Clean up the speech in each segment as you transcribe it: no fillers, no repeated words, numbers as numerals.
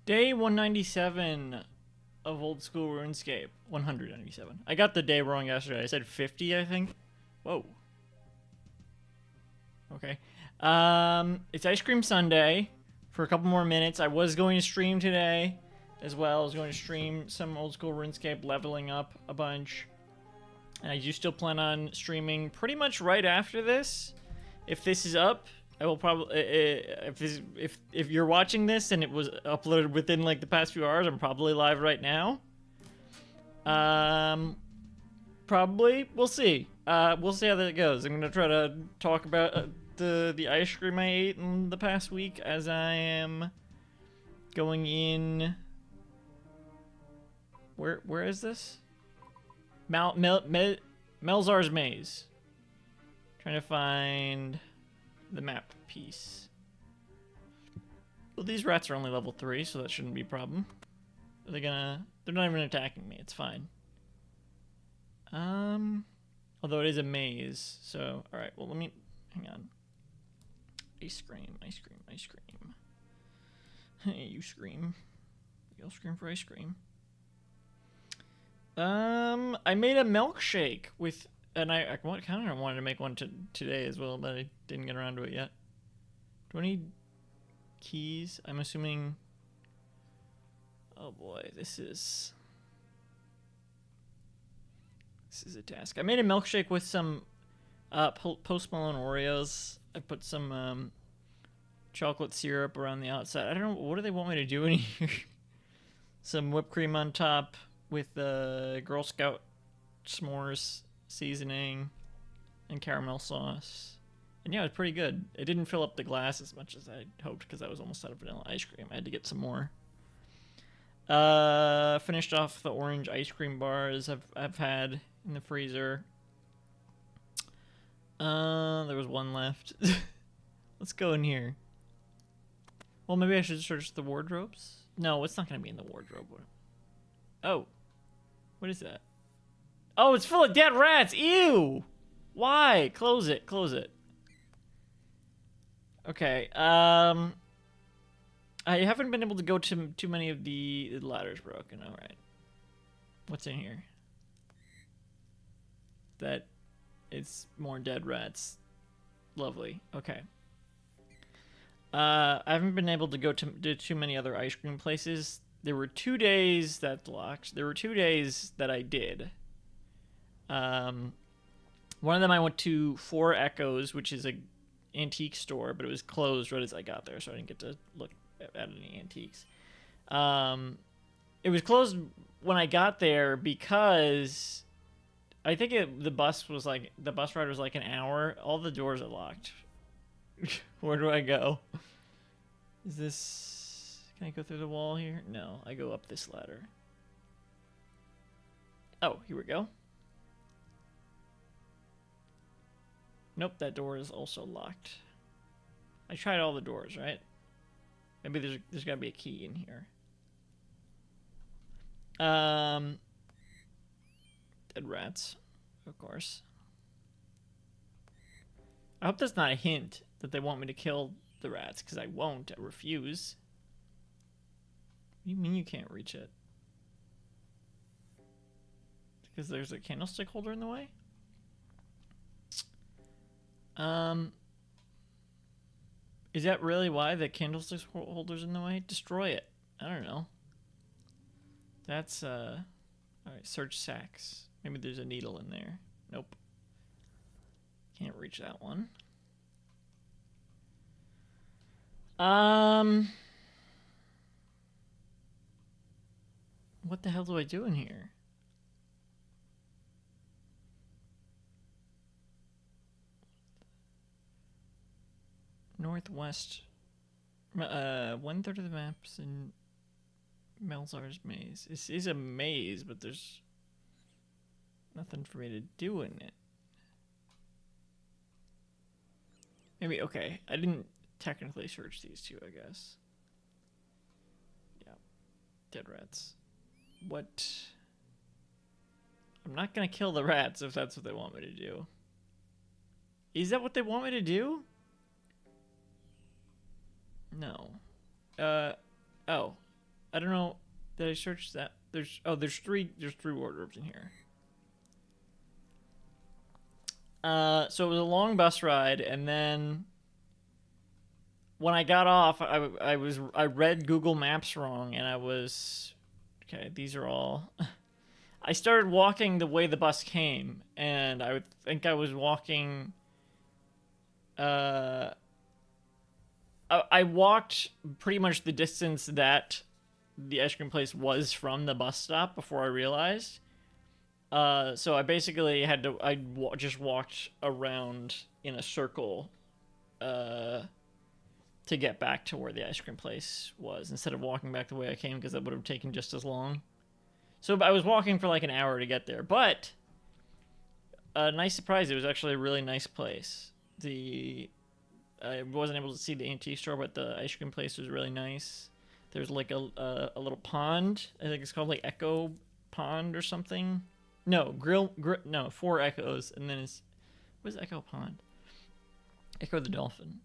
Day 197 of old school RuneScape. 197. I got the day wrong yesterday. I said 50, I think. Whoa. Okay. It's Ice Cream Sunday for a couple more minutes. I was going to stream today as well. I was going to stream some old school RuneScape, leveling up a bunch. And I do still plan on streaming pretty much right after this. If this is up, I will probably if you're watching this and it was uploaded within like the past few hours, I'm probably live right now. Probably. We'll see. We'll see how that goes. I'm gonna try to talk about the ice cream I ate in the past week as I am going in. Where is this? Melzar's Maze. Trying to find the map piece. Well, these rats are only level 3, so that shouldn't be a problem. Are they gonna... They're not even attacking me. It's fine. Although it is a maze, so... Alright, well, let me... Hang on. Ice cream, ice cream, ice cream. Hey, you scream. You'll scream for ice cream. I made a milkshake with... And I kind of wanted to make one today as well, but I didn't get around to it yet. Do I need keys? I'm assuming... Oh boy, this is a task. I made a milkshake with some Post Malone Oreos. I put some chocolate syrup around the outside. I don't know, what do they want me to do in here? Some whipped cream on top with Girl Scout s'mores seasoning and caramel sauce. And yeah, it was pretty good. It didn't fill up the glass as much as I hoped because I was almost out of vanilla ice cream. I had to get some more. Finished off the orange ice cream bars I've had in the freezer. There was one left. Let's go in here. Well, maybe I should search the wardrobes. No, it's not gonna be in the wardrobe. Oh, what is that? Oh, it's full of dead rats. Ew. Why? Close it. Close it. Okay. I haven't been able to go to too many of the ladders broken. All right. What's in here? That it's more dead rats. Lovely. Okay. I haven't been able to go to too many other ice cream places. There were 2 days that locked. There were 2 days that I did. One of them I went to Four Echoes, which is a antique store, but it was closed right as I got there, so I didn't get to look at any antiques. It was closed when I got there because I think the bus ride was like an hour. All the doors are locked. Where do I go? Is this... Can I go through the wall here? No, I go up this ladder. Oh, here we go. Nope, that door is also locked. I tried all the doors, right? Maybe there's gotta be a key in here. Dead rats, of course. I hope that's not a hint that they want me to kill the rats, because I won't. I refuse. What do you mean you can't reach it? Because there's a candlestick holder in the way? Is that really why the candlestick holder's in the way? Destroy it. I don't know. That's, alright, search sacks. Maybe there's a needle in there. Nope. Can't reach that one. What the hell do I do in here? Northwest. 1/3 of the maps in Melzar's Maze. This is a maze, but there's nothing for me to do in it. Maybe, okay. I didn't technically search these two, I guess. Yeah. Dead rats. What? I'm not gonna kill the rats if that's what they want me to do. Is that what they want me to do? No. Oh. I don't know. Did I search that? There's three wardrobes in here. So it was a long bus ride, and then when I got off, I read Google Maps wrong, and I was okay. These are all. I started walking the way the bus came, and I would think I was walking. I walked pretty much the distance that the ice cream place was from the bus stop before I realized. So I basically had to. Just walked around in a circle, to get back to where the ice cream place was instead of walking back the way I came because that would have taken just as long. So I was walking for like an hour to get there, but a nice surprise. It was actually a really nice place. I wasn't able to see the antique store, but the ice cream place was really nice. There's like a little pond. I think it's called like Echo Pond or something. No, no, 4 echoes, and then it's what's Echo Pond? Echo the Dolphin.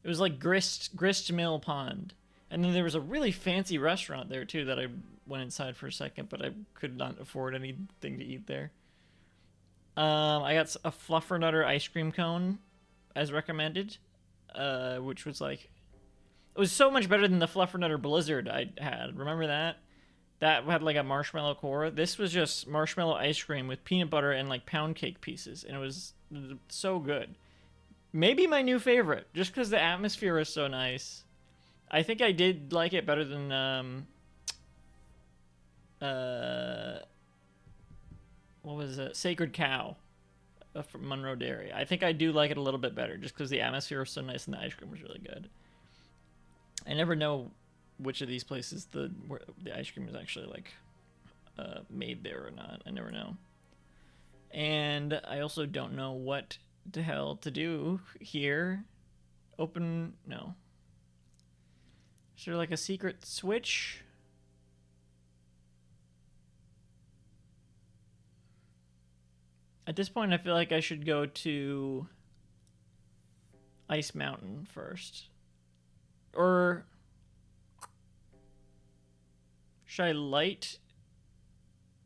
It was like Grist Mill Pond. And then there was a really fancy restaurant there too that I went inside for a second, but I could not afford anything to eat there. I got a Fluffernutter ice cream cone as recommended, which was like it was so much better than the Fluffernutter Blizzard I had. Remember that? That had like a marshmallow core. This was just marshmallow ice cream with peanut butter and like pound cake pieces, and it was so good. Maybe my new favorite, just because the atmosphere is so nice. I think I did like it better than what was it? Sacred Cow from Monroe Dairy. I think I do like it a little bit better, just because the atmosphere was so nice and the ice cream was really good. I never know which of these places where the ice cream is actually like made there or not. I never know. And I also don't know what the hell to do here. No. Is there like a secret switch? At this point, I feel like I should go to Ice Mountain first. Or should I light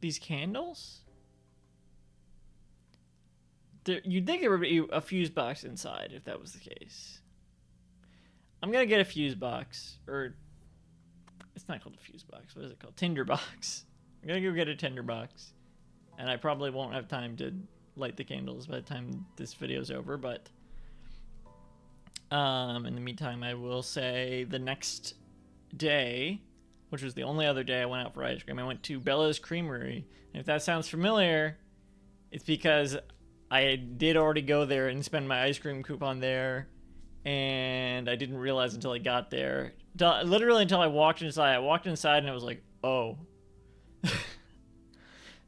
these candles? You'd think there would be a fuse box inside if that was the case. I'm gonna get a fuse box, or it's not called a fuse box. What is it called? Tinder box. I'm gonna go get a tinder box, and I probably won't have time to light the candles by the time this video's over. But in the meantime, I will say the next day, which was the only other day I went out for ice cream, I went to Bella's Creamery. And if that sounds familiar, it's because I did already go there and spend my ice cream coupon there, and I didn't realize until I got there. Literally until I walked inside. I walked inside and I was like, oh.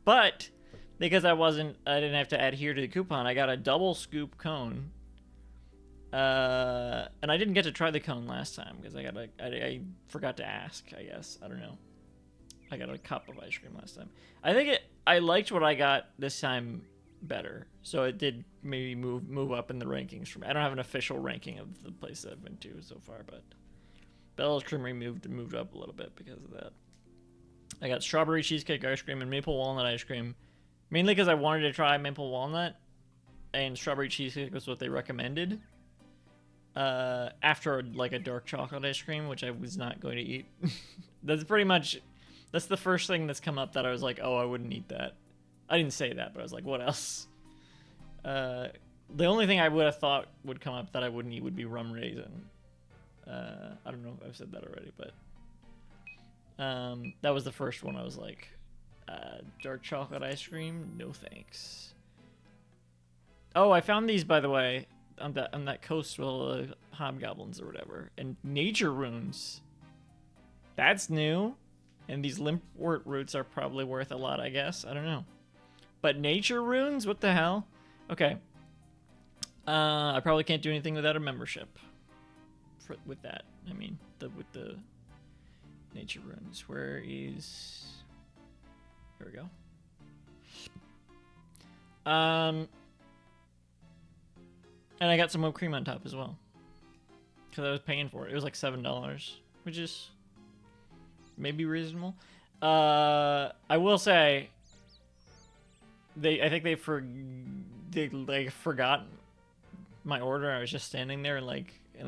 But because I didn't have to adhere to the coupon, I got a double scoop cone. And I didn't get to try the cone last time because I forgot to ask, I guess. I don't know. I got a cup of ice cream last time. I liked what I got this time better, so it did maybe move up in the rankings for me. I don't have an official ranking of the places I've been to so far, but Bella's Creamery moved up a little bit because of that. I got strawberry cheesecake ice cream and maple walnut ice cream, mainly because I wanted to try maple walnut, and strawberry cheesecake was what they recommended. After like a dark chocolate ice cream, which I was not going to eat. That's the first thing that's come up that I was like, oh, I wouldn't eat that. I didn't say that, but I was like, what else? The only thing I would have thought would come up that I wouldn't eat would be rum raisin. I don't know if I've said that already, but that was the first one. I was like, dark chocolate ice cream? No thanks. Oh, I found these, by the way, on that coast with all the hobgoblins or whatever. And nature runes. That's new. And these limpwort roots are probably worth a lot, I guess. I don't know. But nature runes? What the hell? Okay. I probably can't do anything without a membership. With that. I mean, with the nature runes. Where is... Here we go. And I got some whipped cream on top as well. Because I was paying for it. It was like $7. Which is... maybe reasonable. I will say, I think they like forgot my order. I was just standing there and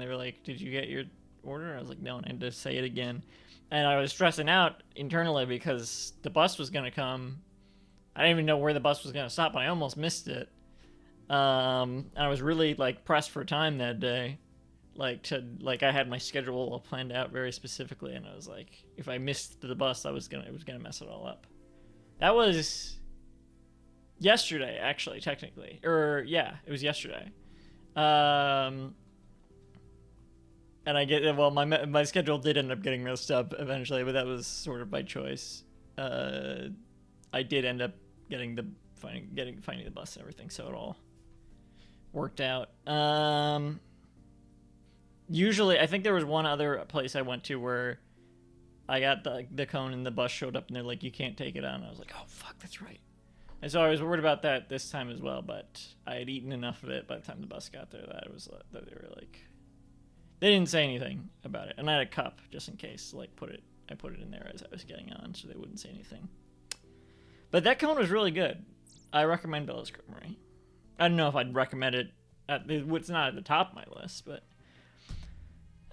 they were like, "Did you get your order?" I was like, "No," and I had to say it again. And I was stressing out internally because the bus was gonna come. I didn't even know where the bus was gonna stop, but I almost missed it. And I was really like pressed for time that day. I had my schedule planned out very specifically, and I was like, if I missed the bus, it was gonna mess it all up. That was yesterday, actually, technically, it was yesterday. And my schedule did end up getting messed up eventually, but that was sort of by choice. I did end up finding the bus and everything, so it all worked out. Usually, I think there was one other place I went to where I got the cone and the bus showed up and they're like, you can't take it out. And I was like, oh, fuck, that's right. And so I was worried about that this time as well, but I had eaten enough of it by the time the bus got there that they were like, they didn't say anything about it. And I had a cup just in case, I put it in there as I was getting on so they wouldn't say anything. But that cone was really good. I recommend Bella's Creamery. I don't know if I'd recommend it. It's not at the top of my list, but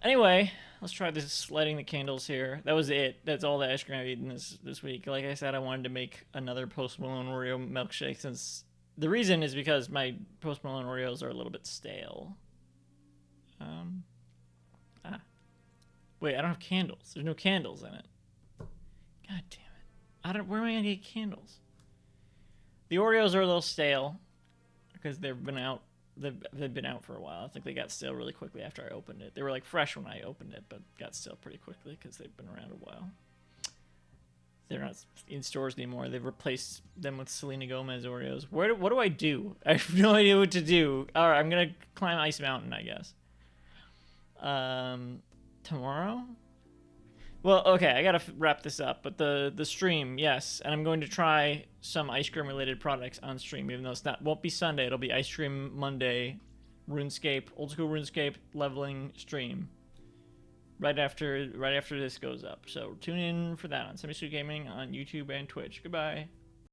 anyway, let's try this lighting the candles here. That was it. That's all the ice cream I've eaten this week. Like I said, I wanted to make another Post Malone Oreo milkshake since the reason is because my Post Malone Oreos are a little bit stale. Wait, I don't have candles. There's no candles in it. God damn it. Where am I gonna get candles? The Oreos are a little stale because they've been out. They've been out for a while. I think they got stale really quickly after I opened it. They were like fresh when I opened it, but got stale pretty quickly because they've been around a while. They're not in stores anymore. They've replaced them with Selena Gomez Oreos. What do I do? I have no idea what to do. All right, I'm gonna climb Ice Mountain, I guess. Tomorrow? Well, okay, I gotta wrap this up. But the stream, yes, and I'm going to try some ice cream related products on stream, even though won't be Sunday. It'll be Ice Cream Monday, RuneScape, old school RuneScape leveling stream. Right after this goes up. So tune in for that on Semi Gaming on YouTube and Twitch. Goodbye.